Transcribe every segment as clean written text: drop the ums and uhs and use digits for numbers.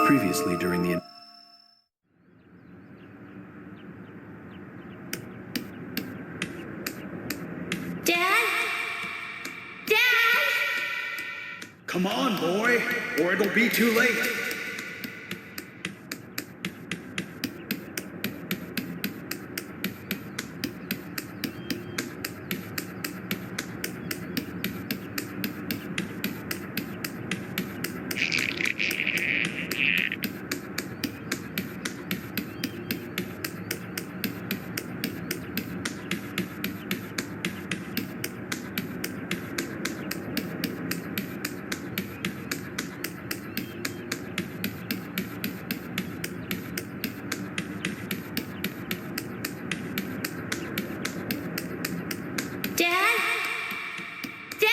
Previously during the... Dad? Dad? Come on, boy, or it'll be too late. Dad? Dad?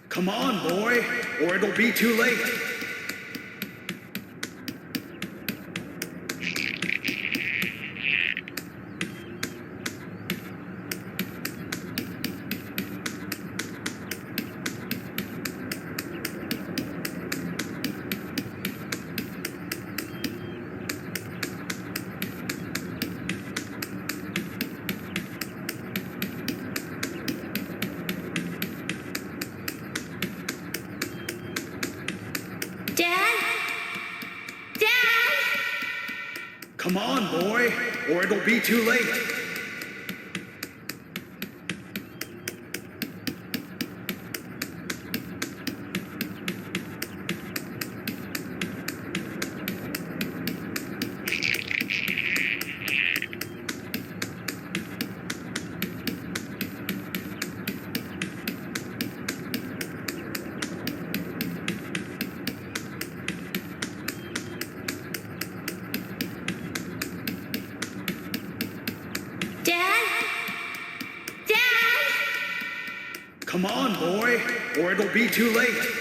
Come on, boy, or it'll be too late. Dad? Dad? Come on, boy, or it'll be too late. Dad? Dad? Come on, boy, or it'll be too late.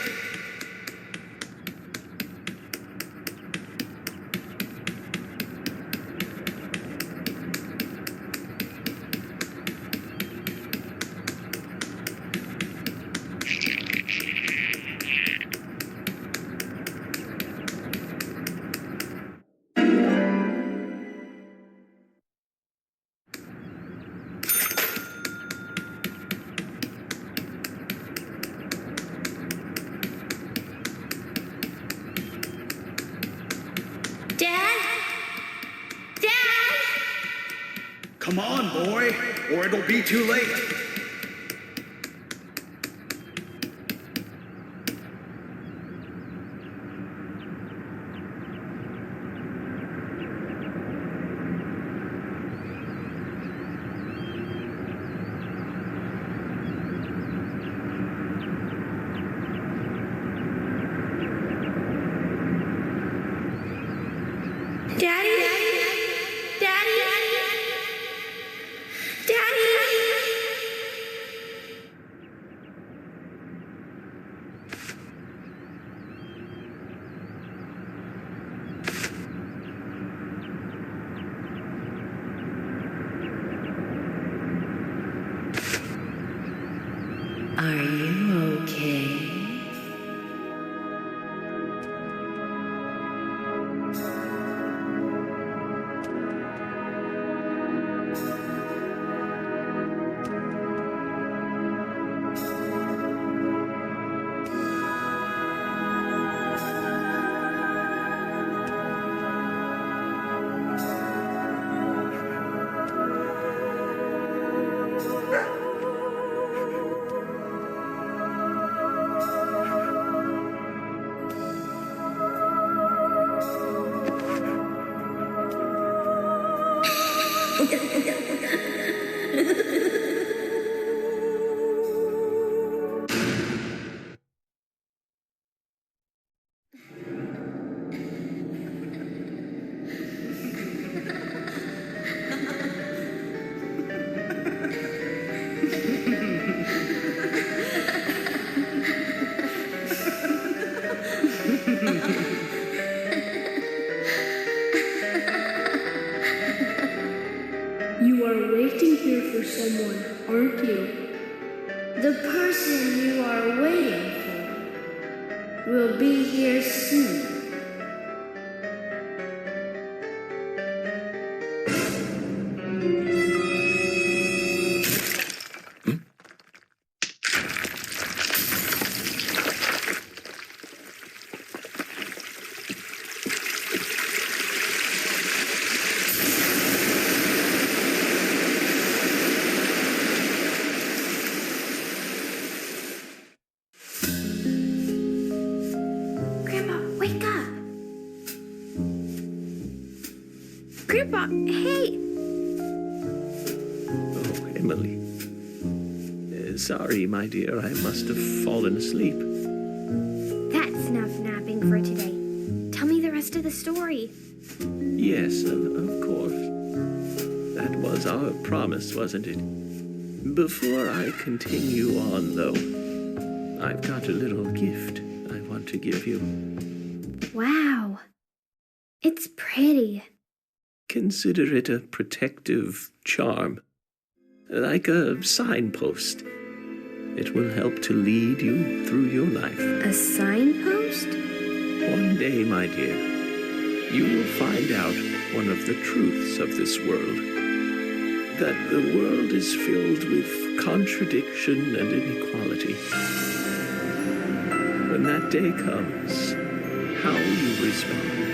Dad? Dad? Come on, boy, or it'll be too late. Daddy? Daddy? Daddy? Are you okay? here for someone, aren't you? The person you are waiting for will be here soon. Grandpa, hey! Oh, Emily. Sorry, my dear, I must have fallen asleep. That's enough napping for today. Tell me the rest of the story. Yes, of course. That was our promise, wasn't it? Before I continue on, though, I've got a little gift I want to give you. Wow. It's pretty. Consider it a protective charm, like a signpost. It will help to lead you through your life. A signpost? One day, my dear, you will find out one of the truths of this world. That the world is filled with contradiction and inequality. When that day comes, how you respond,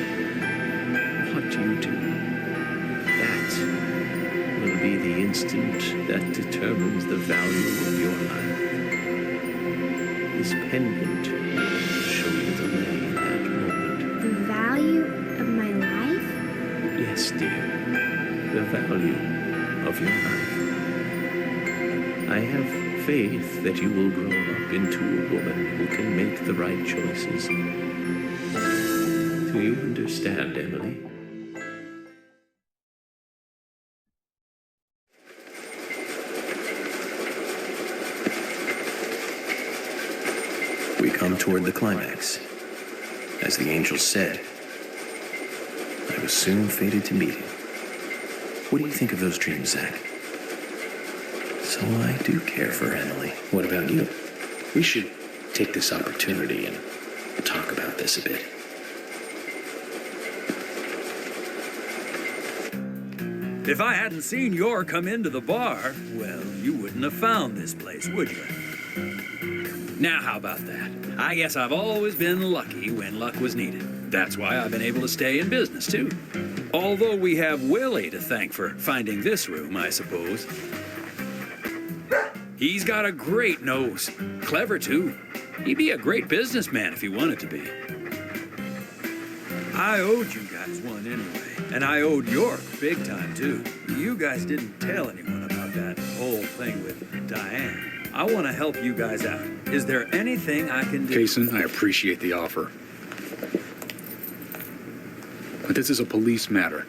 what you do, that will be the instant that determines the value of your life. This pendant will show you the way in that moment. The value of my life? Yes, dear. The value of your life. I have faith that you will grow up into a woman who can make the right choices. Do you understand, Emily? We come toward the climax. As the angel said, I was soon fated to meet him. What do you think of those dreams, Zach? So I do care for Emily. What about you? We should take this opportunity and talk about this a bit. If I hadn't seen Yor come into the bar, well, you wouldn't have found this place, would you? Now, how about that? I guess I've always been lucky when luck was needed. That's why I've been able to stay in business, too. Although we have Willie to thank for finding this room, I suppose. He's got a great nose. Clever, too. He'd be a great businessman if he wanted to be. I owed you guys one anyway, and I owed York big time, too. You guys didn't tell anyone about that whole thing with Diane. I want to help you guys out. Is there anything I can do? Jason, I appreciate the offer. But this is a police matter.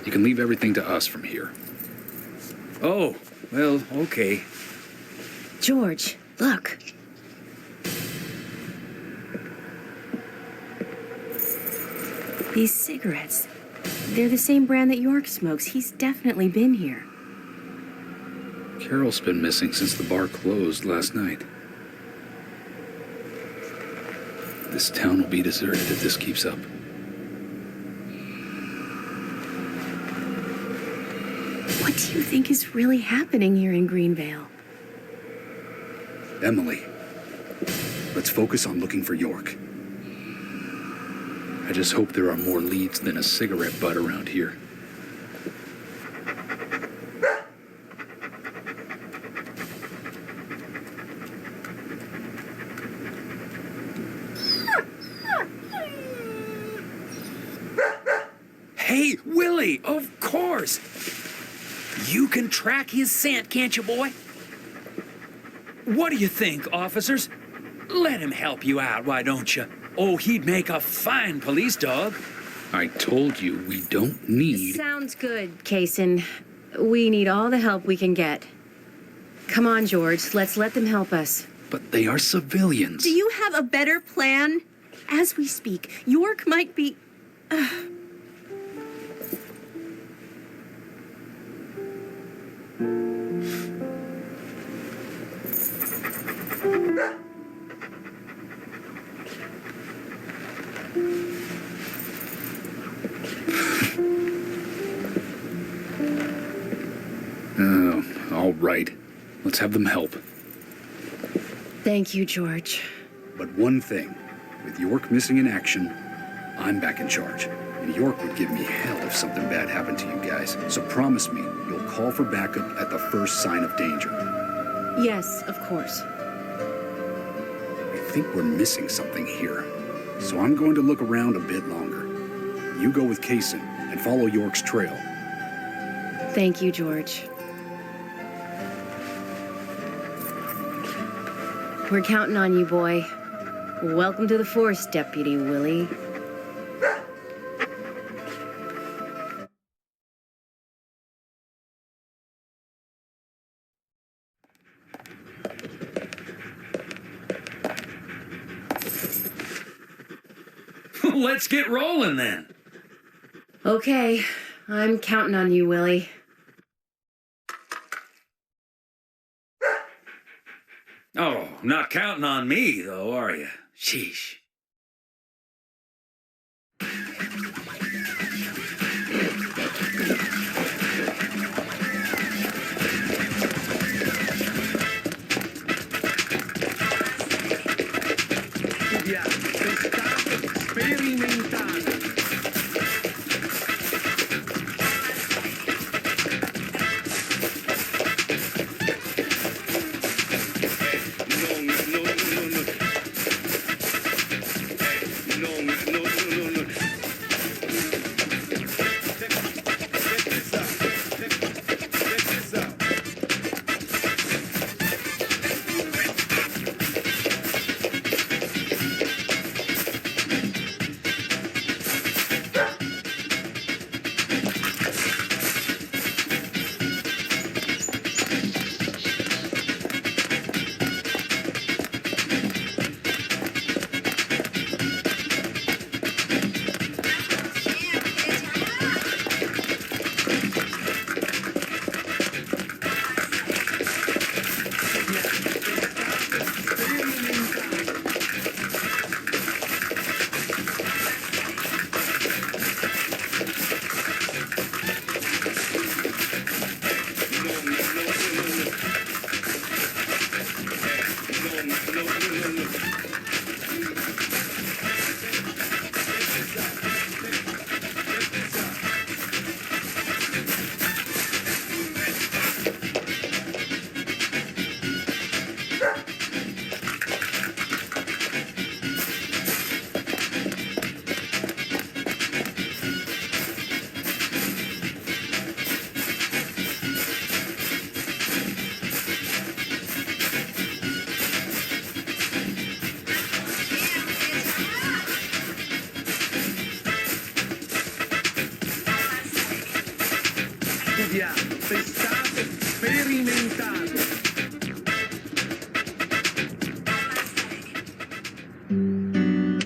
You can leave everything to us from here. Oh, well, okay. George, look. These cigarettes. They're the same brand that York smokes. He's definitely been here. Carol's been missing since the bar closed last night. This town will be deserted if this keeps up. What do you think is really happening here in Greenvale? Emily, let's focus on looking for York. I just hope there are more leads than a cigarette butt around here. Hey, Willie, of course. You can track his scent, can't you, boy? What do you think, officers? Let him help you out, why don't you? Oh, he'd make a fine police dog. I told you we don't need... Sounds good, Kaysen. We need all the help we can get. Come on, George. Let's let them help us. But they are civilians. Do you have a better plan? As we speak, York might be... All right. Let's have them help. Thank you, George. But one thing, with York missing in action, I'm back in charge. And York would give me hell if something bad happened to you guys. So promise me you'll call for backup at the first sign of danger. Yes, of course. I think we're missing something here. So I'm going to look around a bit longer. You go with Kaysen and follow York's trail. Thank you, George. We're counting on you, boy. Welcome to the force, Deputy Willie. Let's get rolling then. Okay, I'm counting on you, Willie. Oh, not counting on me, though, are you? Sheesh.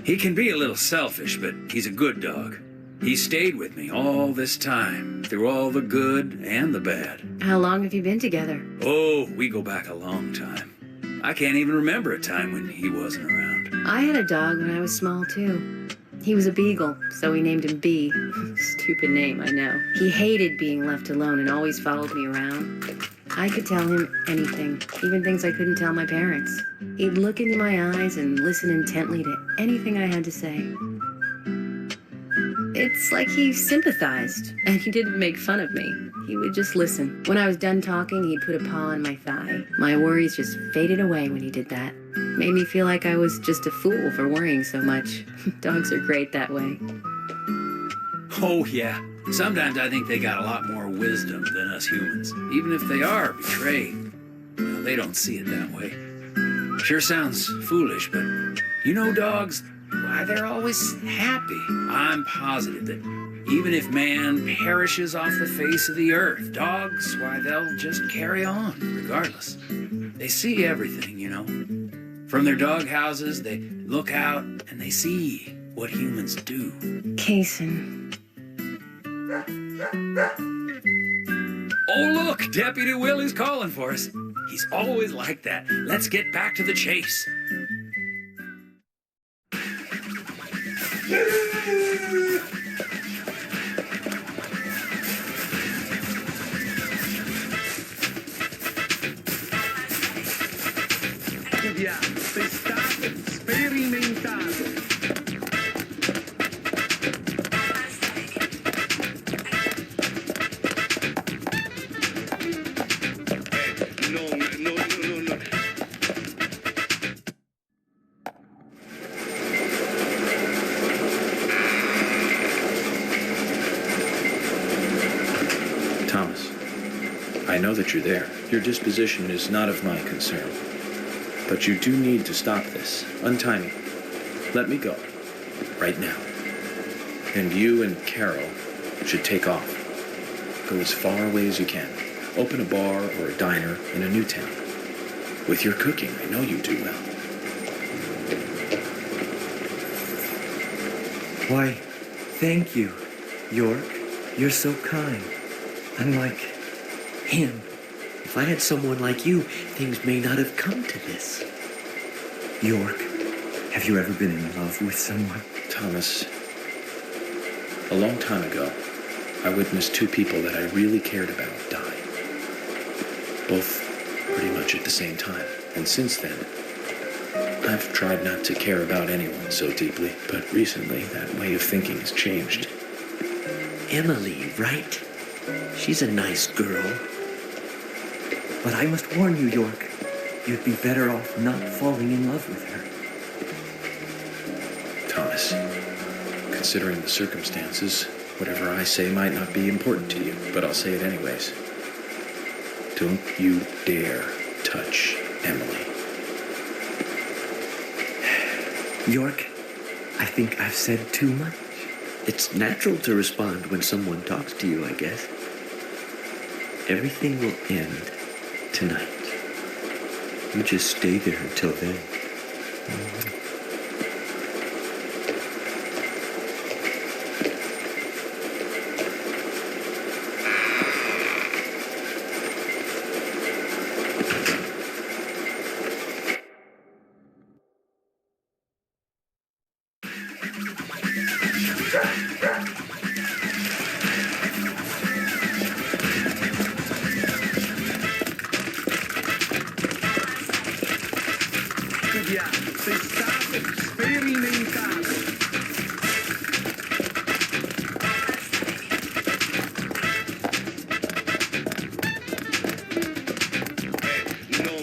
He can be a little selfish, but he's a good dog. He stayed with me all this time, through all the good and the bad. How long have you been together? Oh, we go back a long time. I can't even remember a time when he wasn't around. I had a dog when I was small, too. He was a beagle, so we named him B. Stupid name, I know. He hated being left alone and always followed me around. I could tell him anything, even things I couldn't tell my parents. He'd look into my eyes and listen intently to anything I had to say. It's like he sympathized, and he didn't make fun of me. He would just listen. When I was done talking, he'd put a paw on my thigh. My worries just faded away when he did that. Made me feel like I was just a fool for worrying so much. Dogs are great that way. Oh, yeah. Sometimes I think they got a lot more wisdom than us humans. Even if they are betrayed, well, they don't see it that way. Sure sounds foolish, but you know dogs, why, they're always happy. I'm positive that even if man perishes off the face of the earth, dogs, why, they'll just carry on, regardless. They see everything, you know. From their dog houses, they look out and they see what humans do. Kaysen. Oh, look, Deputy Willie's calling for us. He's always like that. Let's get back to the chase. Studiato, testato, sperimentato. No. Thomas, I know that you're there. Your disposition is not of my concern. But you do need to stop this. Untie me. Let me go. Right now. And you and Carol should take off. Go as far away as you can. Open a bar or a diner in a new town. With your cooking, I know you do well. Why, thank you, York. You're so kind. Unlike him. If I had someone like you, things may not have come to this. York, have you ever been in love with someone? Thomas, a long time ago, I witnessed two people that I really cared about die. Both pretty much at the same time. And since then, I've tried not to care about anyone so deeply, but recently that way of thinking has changed. Emily, right? She's a nice girl. But I must warn you, York, you'd be better off not falling in love with her. Thomas, considering the circumstances, whatever I say might not be important to you, but I'll say it anyways. Don't you dare touch Emily. York, I think I've said too much. It's natural to respond when someone talks to you, I guess. Everything will end tonight. You just stay there until then. Studiato, testato, sperimentato. No.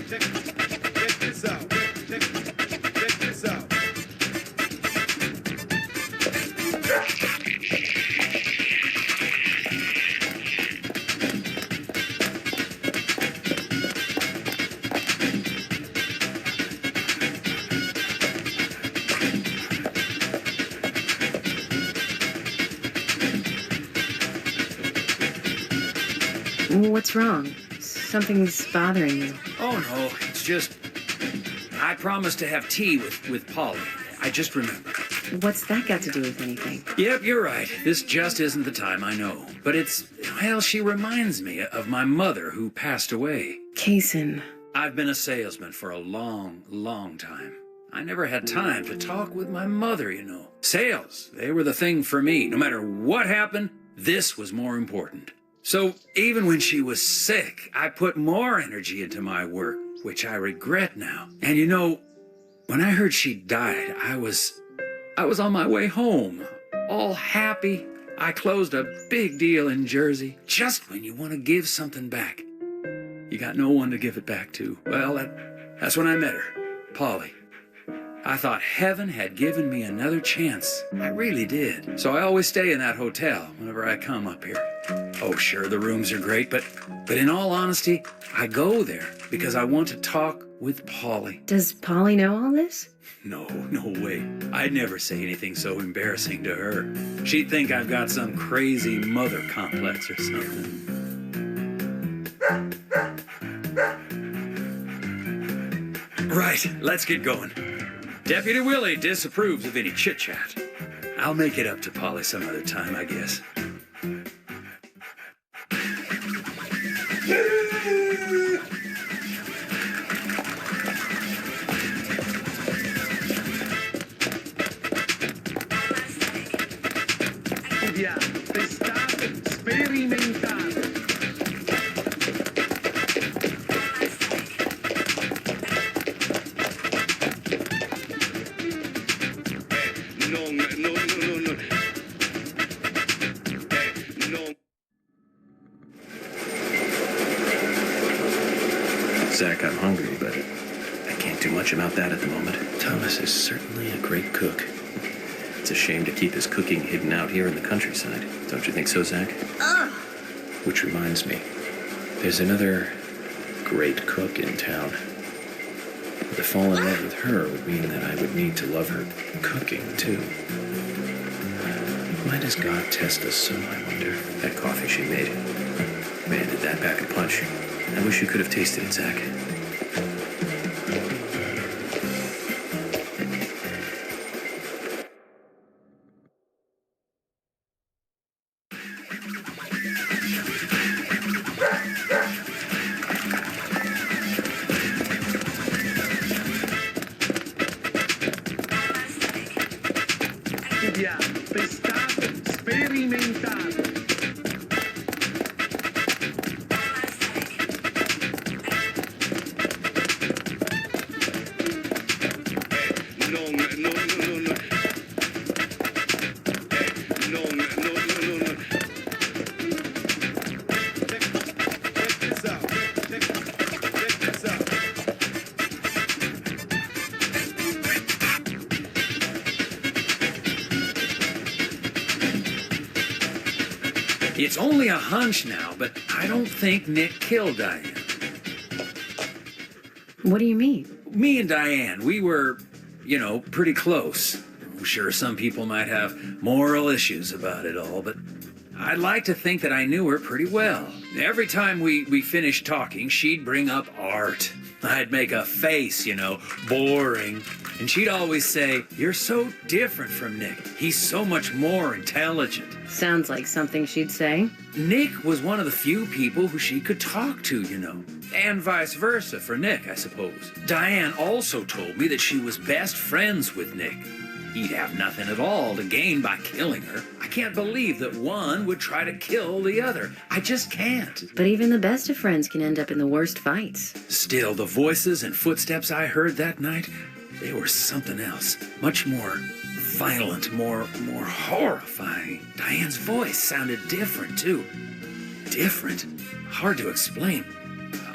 Check this out. Check this out. What's wrong? Something's bothering you. Oh, no, it's just... I promised to have tea with Polly. I just remembered. What's that got to do with anything? Yep, you're right. This just isn't the time, I know. But it's... Well, she reminds me of my mother who passed away. Kaysen. I've been a salesman for a long time. I never had time to talk with my mother, you know. Sales, they were the thing for me. No matter what happened, this was more important. So even when she was sick, I put more energy into my work, which I regret now. And you know, when I heard she died, I was on my way home, all happy. I closed a big deal in Jersey. Just when you want to give something back, you got no one to give it back to. Well, that's when I met her, Polly. I thought heaven had given me another chance. I really did. So I always stay in that hotel whenever I come up here. Oh, sure, the rooms are great, but in all honesty, I go there because I want to talk with Polly. Does Polly know all this? No way. I'd never say anything so embarrassing to her. She'd think I've got some crazy mother complex or something. Right, let's get going. Deputy Willie disapproves of any chit-chat. I'll make it up to Polly some other time, I guess. Studiato, testato, Zach, I'm hungry, but I can't do much about that at the moment. Thomas is certainly a great cook. It's a shame to keep his cooking hidden out here in the countryside. Don't you think so, Zach? Which reminds me, there's another great cook in town. To fall in love with her would mean that I would need to love her cooking, too. Why does God test us so, I wonder? That coffee she made. Man, did that pack a punch. I wish you could have tasted it, Zach. It's only a hunch now, but I don't think Nick killed Diane. What do you mean? Me and Diane, we were, pretty close. I'm sure some people might have moral issues about it all, but I'd like to think that I knew her pretty well. Every time we finished talking, she'd bring up art. I'd make a face, boring. And she'd always say, "You're so different from Nick. He's so much more intelligent." Sounds like something she'd say. Nick was one of the few people who she could talk to, And vice versa for Nick, I suppose. Diane also told me that she was best friends with Nick. He'd have nothing at all to gain by killing her. I can't believe that one would try to kill the other. I just can't. But even the best of friends can end up in the worst fights. Still, the voices and footsteps I heard that night, they were something else. Much more violent, more horrifying. Diane's voice sounded different, too. Different. Hard to explain.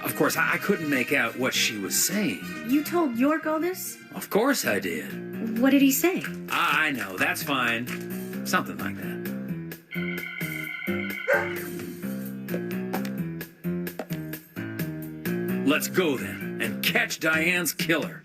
Of course, I couldn't make out what she was saying. You told York all this? Of course I did. What did he say? I know, that's fine. Something like that. Let's go then, and catch Diane's killer.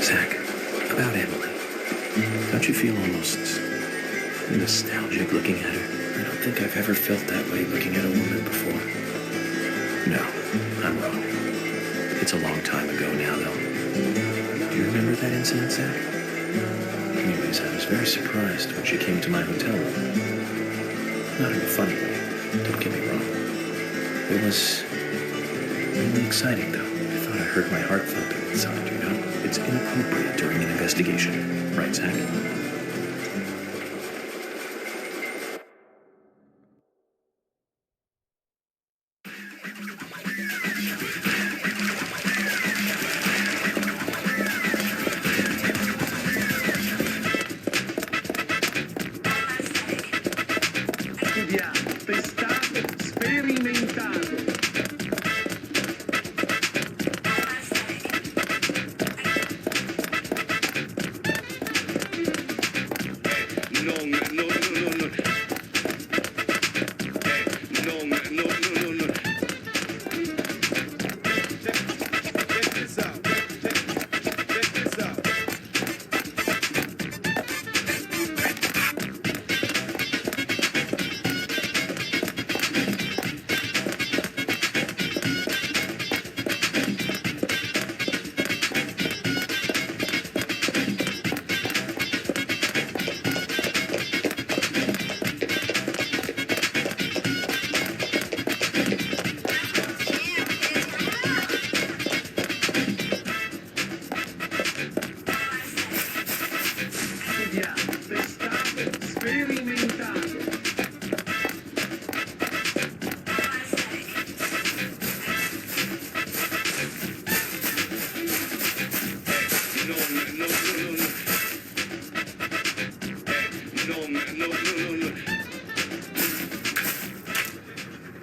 Zach, about Emily. Don't you feel almost nostalgic looking at her? I don't think I've ever felt that way looking at a woman before. No, I'm wrong. It's a long time ago now, though. Do you remember that incident, Zach? Anyways, I was very surprised when she came to my hotel room. Not in a funny way, don't get me wrong. It was really exciting, though. I thought I heard my heart thumping inside, It's inappropriate during an investigation. Right, Zach?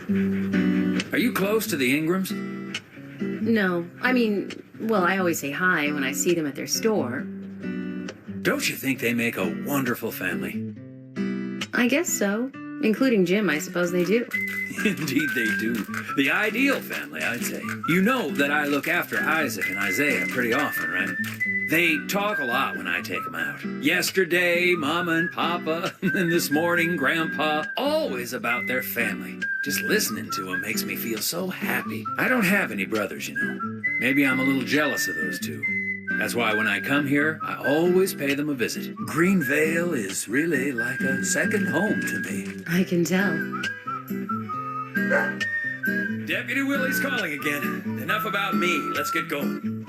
Are you close to the Ingrams? No, I mean, well, I always say hi when I see them at their store. Don't you think they make a wonderful family? I guess so. Including Jim, I suppose they do. Indeed they do. The ideal family, I'd say. You know that I look after Isaac and Isaiah pretty often, right? They talk a lot when I take them out. Yesterday, Mama and Papa, and this morning, Grandpa, always about their family. Just listening to them makes me feel so happy. I don't have any brothers, you know. Maybe I'm a little jealous of those two. That's why when I come here, I always pay them a visit. Greenvale is really like a second home to me. I can tell. Deputy Willie's calling again. Enough about me. Let's get going.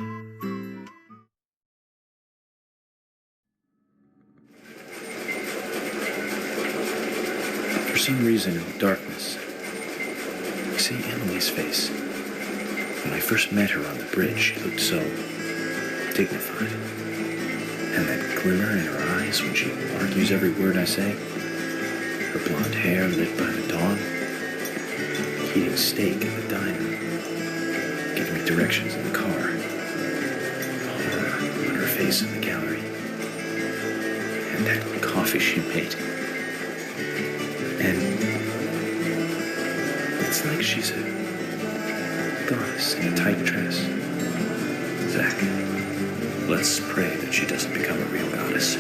For some reason, in the darkness, I see Emily's face. When I first met her on the bridge, she looked so dignified. And that glimmer in her eyes when she argues every word I say. Her blonde hair lit by the dawn. Eating steak in the diner. Giving me directions in the car. Horror on her face in the gallery. And that coffee she made. And it's like she's a goddess in a tight dress. Zach, let's pray that she doesn't become a real goddess.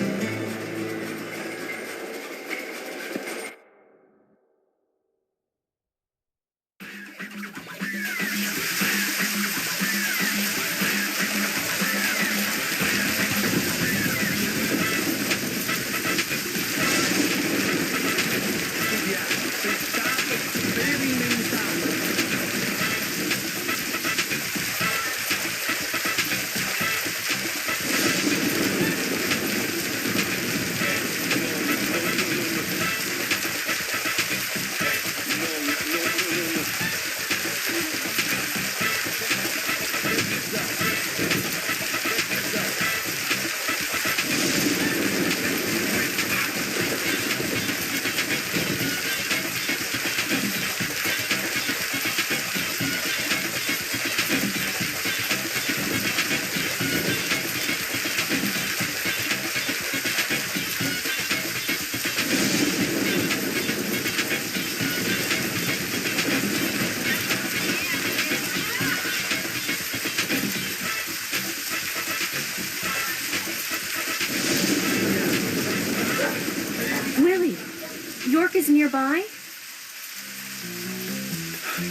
Is nearby?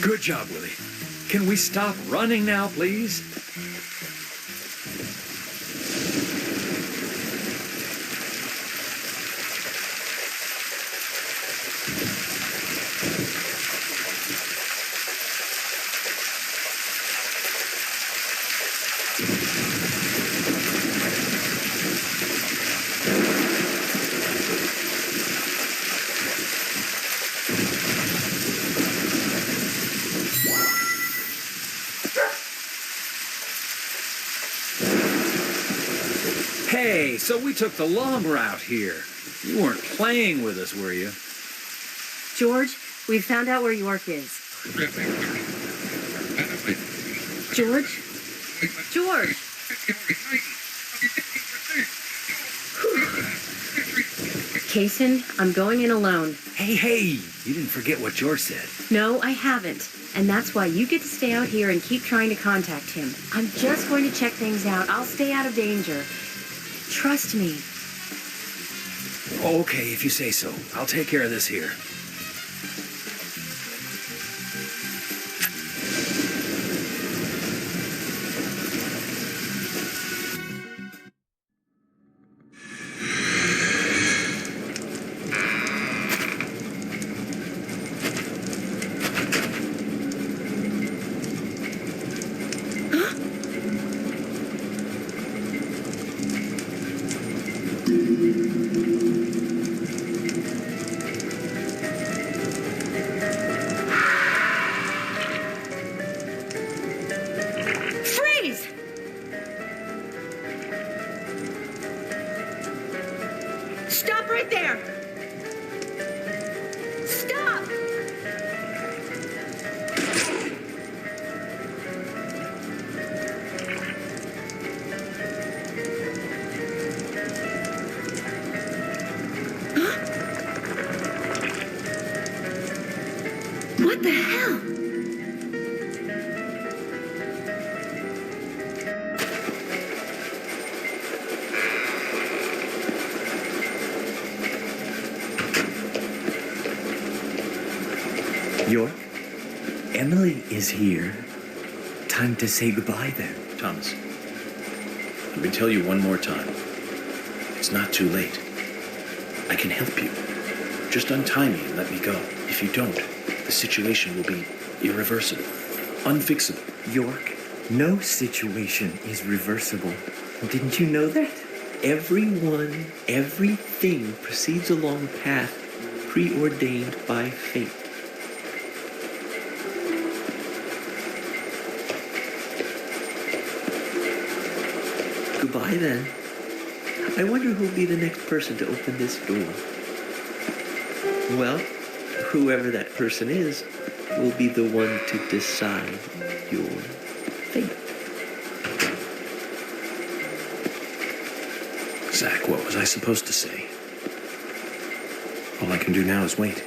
Good job, Willie. Can we stop running now, please? Hey, so we took the long route here. You weren't playing with us, were you? George, we've found out where York is. George? George! Kaysen, I'm going in alone. Hey, you didn't forget what George said. No, I haven't. And that's why you get to stay out here and keep trying to contact him. I'm just going to check things out. I'll stay out of danger. Trust me. Okay, if you say so. I'll take care of this here. York, Emily is here. Time to say goodbye then. Thomas, let me tell you one more time. It's not too late. I can help you. Just untie me and let me go. If you don't, the situation will be irreversible, unfixable. York, no situation is reversible. Didn't you know that? Everyone, everything proceeds along a path preordained by fate. Goodbye then. I wonder who'll be the next person to open this door. Well, whoever that person is will be the one to decide your fate. Zach, what was I supposed to say? All I can do now is wait.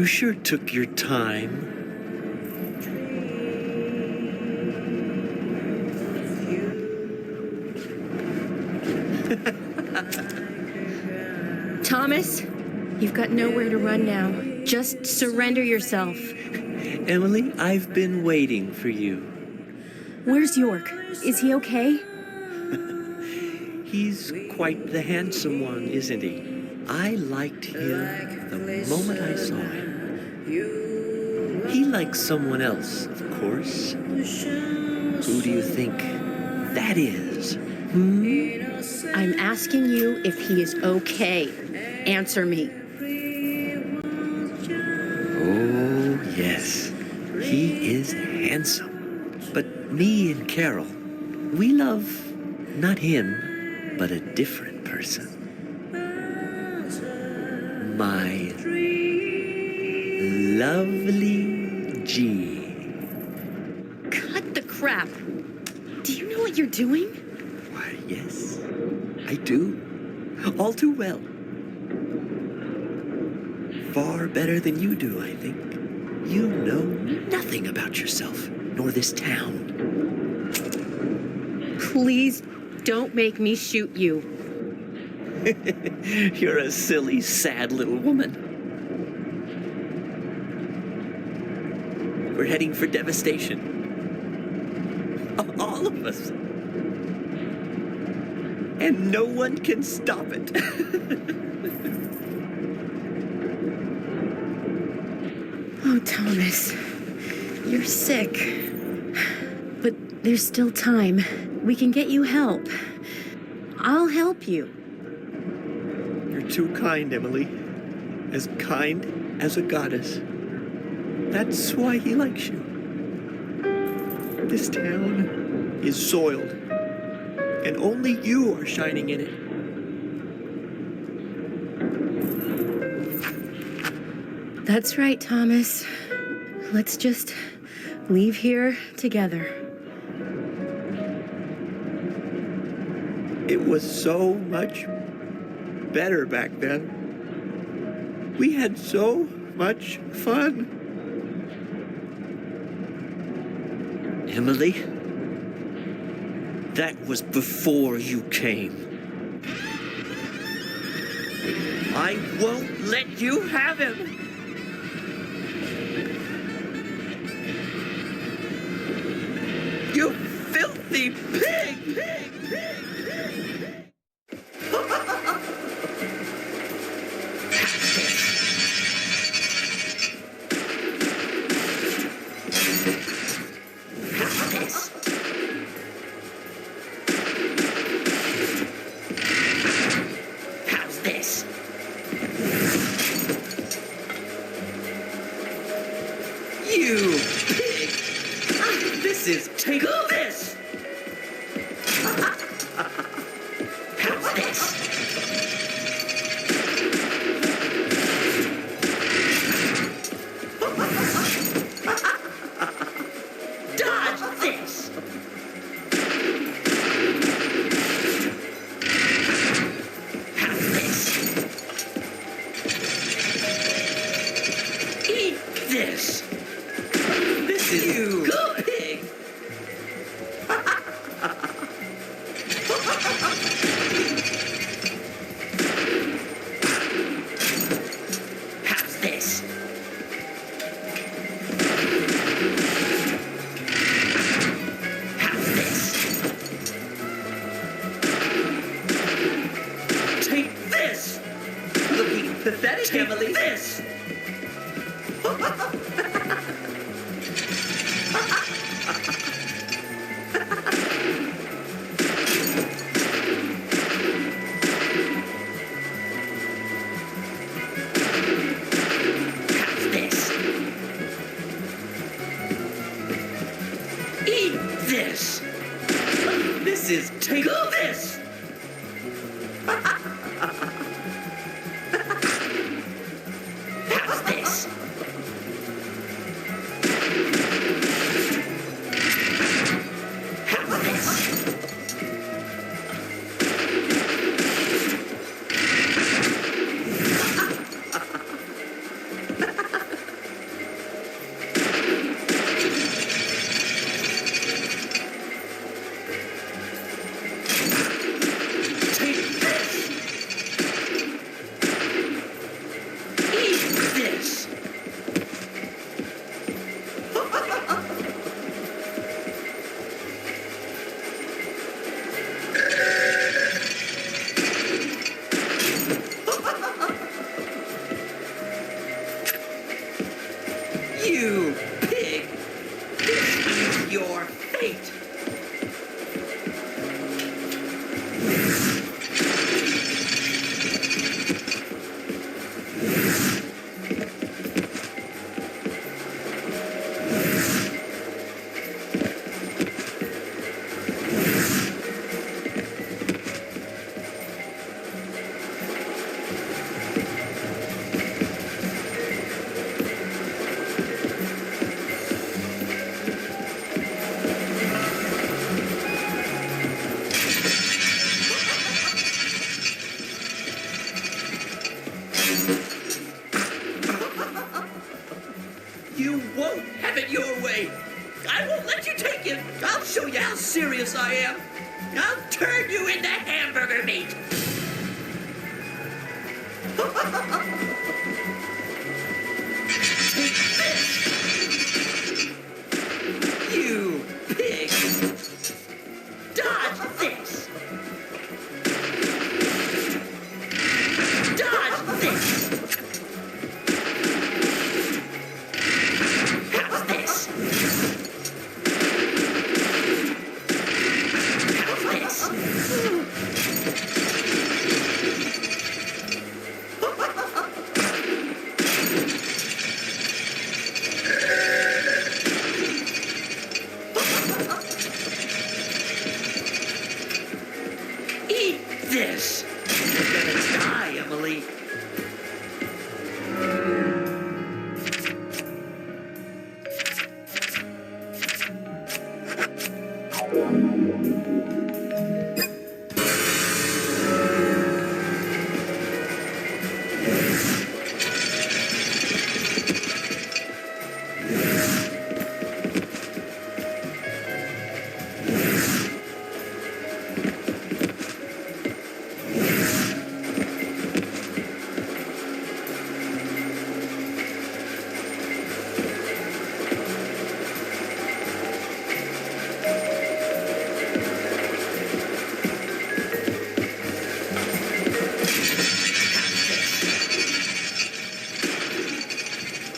sure took your time. Thomas, you've got nowhere to run now. Just surrender yourself. Emily, I've been waiting for you. Where's York? Is he okay? He's quite the handsome one, isn't he? I liked him the moment I saw him. He likes someone else, of course. Who do you think that is? I'm asking you if he is okay. Answer me. Oh, yes. He is handsome. But me and Carol, we love not him, but a different person. My lovely G. Cut the crap. Do you know what you're doing? Why, yes, I do. All too well. Far better than you do, I think. You know nothing about yourself, nor this town. Please don't make me shoot you. You're a silly, sad little woman. We're heading for devastation. All of us. And no one can stop it. Oh, Thomas, you're sick. But there's still time. We can get you help. I'll help you. You're too kind, Emily. As kind as a goddess. That's why he likes you. This town is soiled, and only you are shining in it. That's right, Thomas. Let's just leave here together. It was so much better back then. We had so much fun. Emily, that was before you came. I won't let you have him. You filthy pig! How's this? You pig! This is take this! How's this? Dodge this! How's this? Eat this! This is good, pig! How's this? How's this? Take this! Looking pathetic, Emily. Take this! How's this? Eat this! This is take this! How's this? How's this? fate. You won't have it your way. I won't let you take it. I'll show you how serious I am. I'll turn you into hamburger meat. Take this. You pig. Dodge this. Dodge this. How's this? How's this? Eat this! You're gonna die, Emily.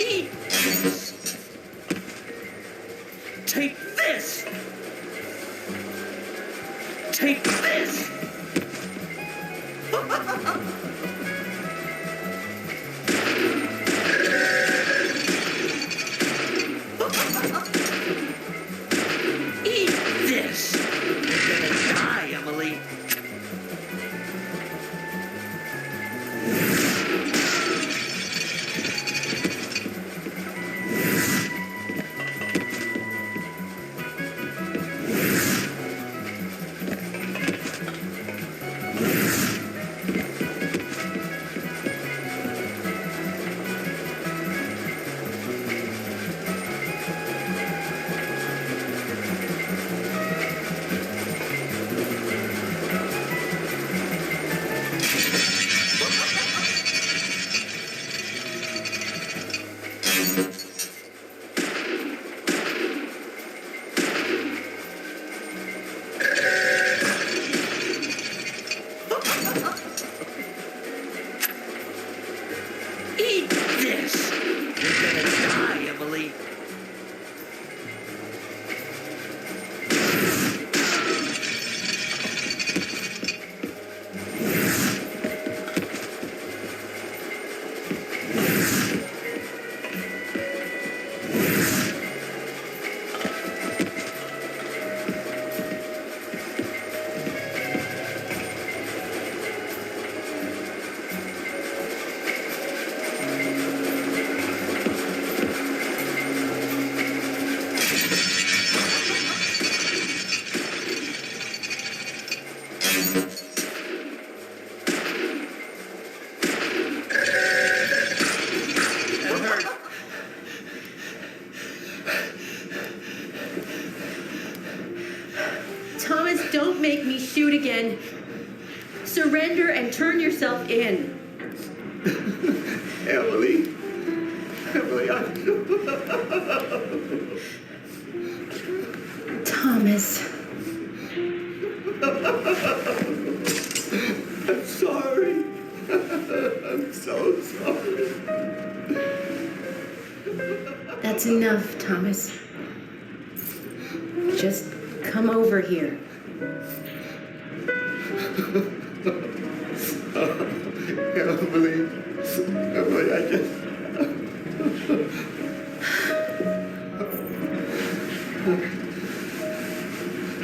Eat this. Take this. Take this. Eat this. You're gonna die, Emily. Eat this! You're gonna die, Emily. Thomas, don't make me shoot again. Surrender and turn yourself in. Emily. Emily, Thomas. I'm sorry. I'm so sorry. That's enough, Thomas. Just come over here. Emily, I just...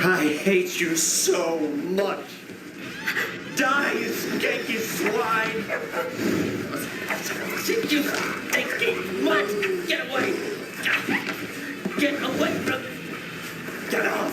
I hate you so much. Die, you skanky swine! You stinking mutt! Get away! Get away from me! Get off!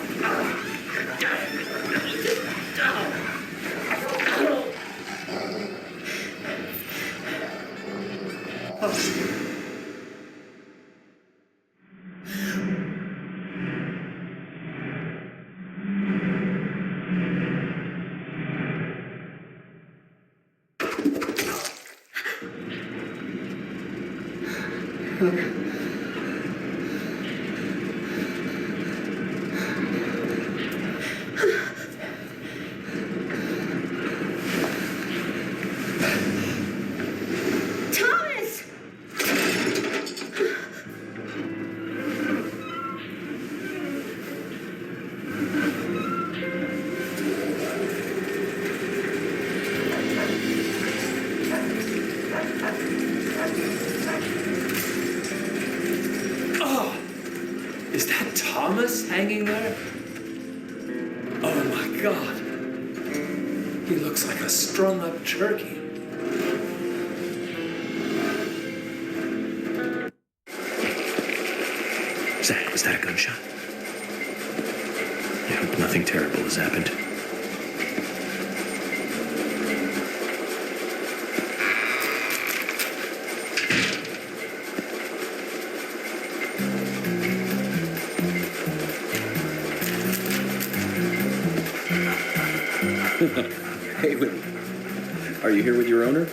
Thomas! Oh! Is that Thomas hanging there? Oh my God. He looks like a strung up turkey. Zach, was that a gunshot? I hope nothing terrible has happened. Hey, are you here with your owner?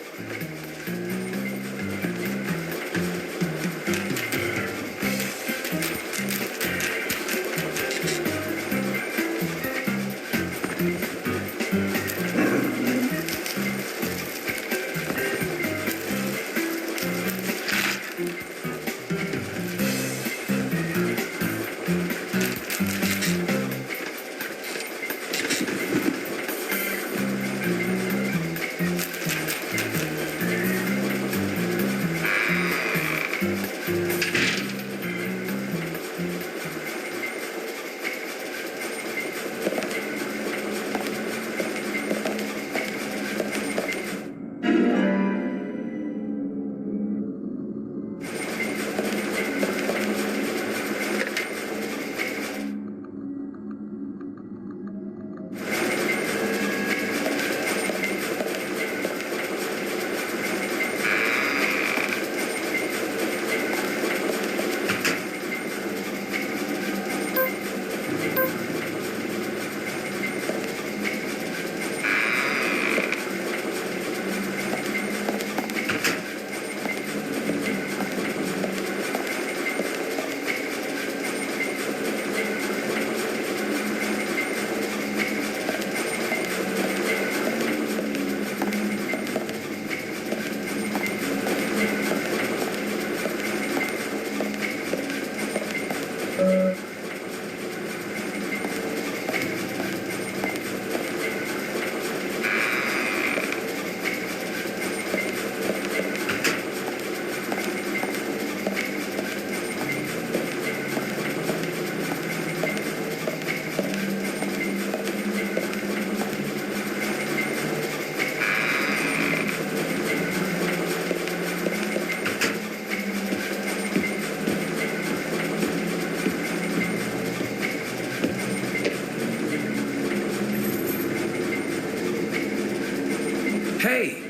Hey!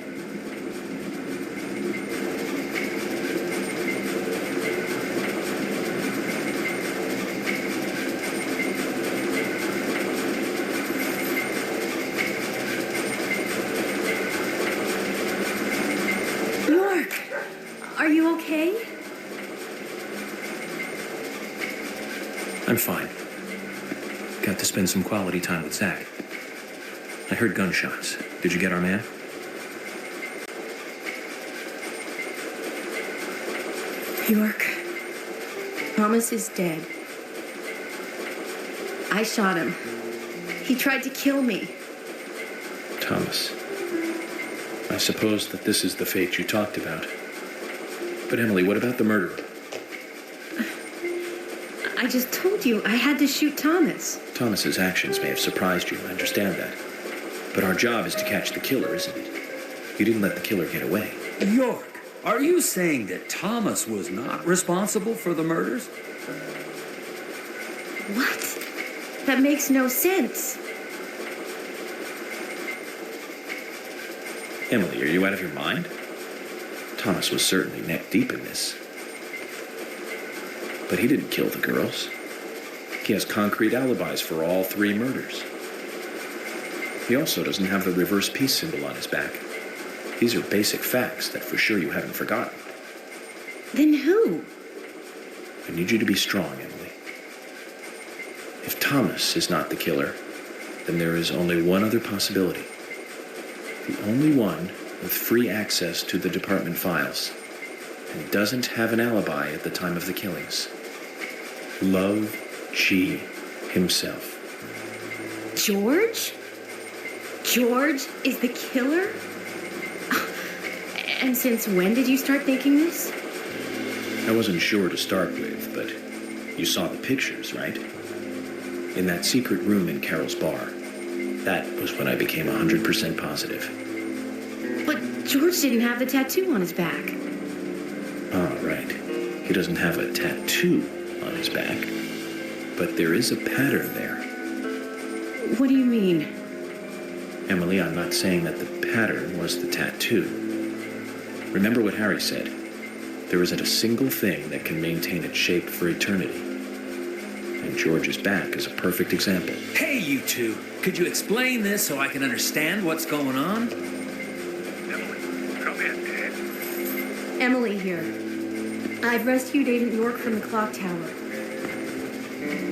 York! Are you okay? I'm fine. Got to spend some quality time with Zach. I heard gunshots. Did you get our man? York. Thomas is dead. I shot him. He tried to kill me. Thomas. I suppose that this is the fate you talked about. But Emily, what about the murderer? I just told you I had to shoot Thomas. Thomas's actions may have surprised you, I understand that. But our job is to catch the killer, isn't it? You didn't let the killer get away. York, are you saying that Thomas was not responsible for the murders? What? That makes no sense. Emily, are you out of your mind? Thomas was certainly neck deep in this. But he didn't kill the girls. He has concrete alibis for all 3 murders. He also doesn't have the reverse peace symbol on his back. These are basic facts that for sure you haven't forgotten. Then who? I need you to be strong, Emily. If Thomas is not the killer, then there is only one other possibility. The only one with free access to the department files and doesn't have an alibi at the time of the killings. Love G himself. George? George is the killer? And since when did you start thinking this? I wasn't sure to start with, but you saw the pictures, right? In that secret room in Carol's bar. That was when I became 100% positive. But George didn't have the tattoo on his back. Ah, right. He doesn't have a tattoo on his back. But there is a pattern there. What do you mean? Emily, I'm not saying that the pattern was the tattoo. Remember what Harry said. There isn't a single thing that can maintain its shape for eternity. And George's back is a perfect example. Hey, you two. Could you explain this so I can understand what's going on? Emily, come in, Dad. Emily here. I've rescued Agent York from the clock tower.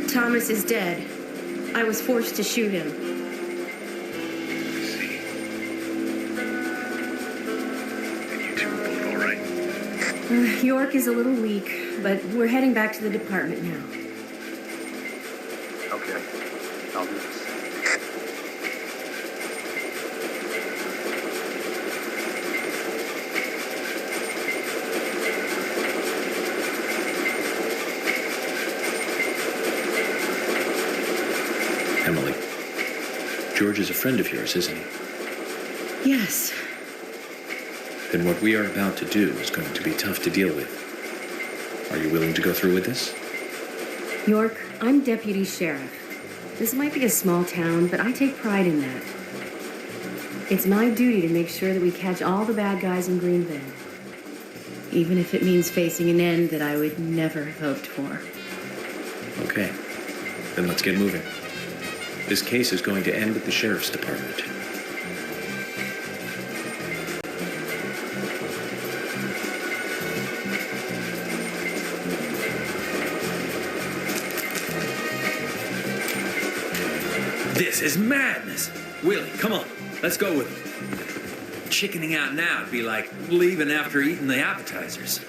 Thomas is dead. I was forced to shoot him. See. And you two are both all right? York is a little weak, but we're heading back to the department now. Okay. I'll do this. Emily, George is a friend of yours, isn't he? Yes. Then what we are about to do is going to be tough to deal with. Are you willing to go through with this? York, I'm deputy sheriff. This might be a small town, but I take pride in that. It's my duty to make sure that we catch all the bad guys in Greenville. Even if it means facing an end that I would never have hoped for. Okay. Then let's get moving. This case is going to end at the sheriff's department. This is madness. Willie, come on. Let's go with it. Chickening out now would be like leaving after eating the appetizers.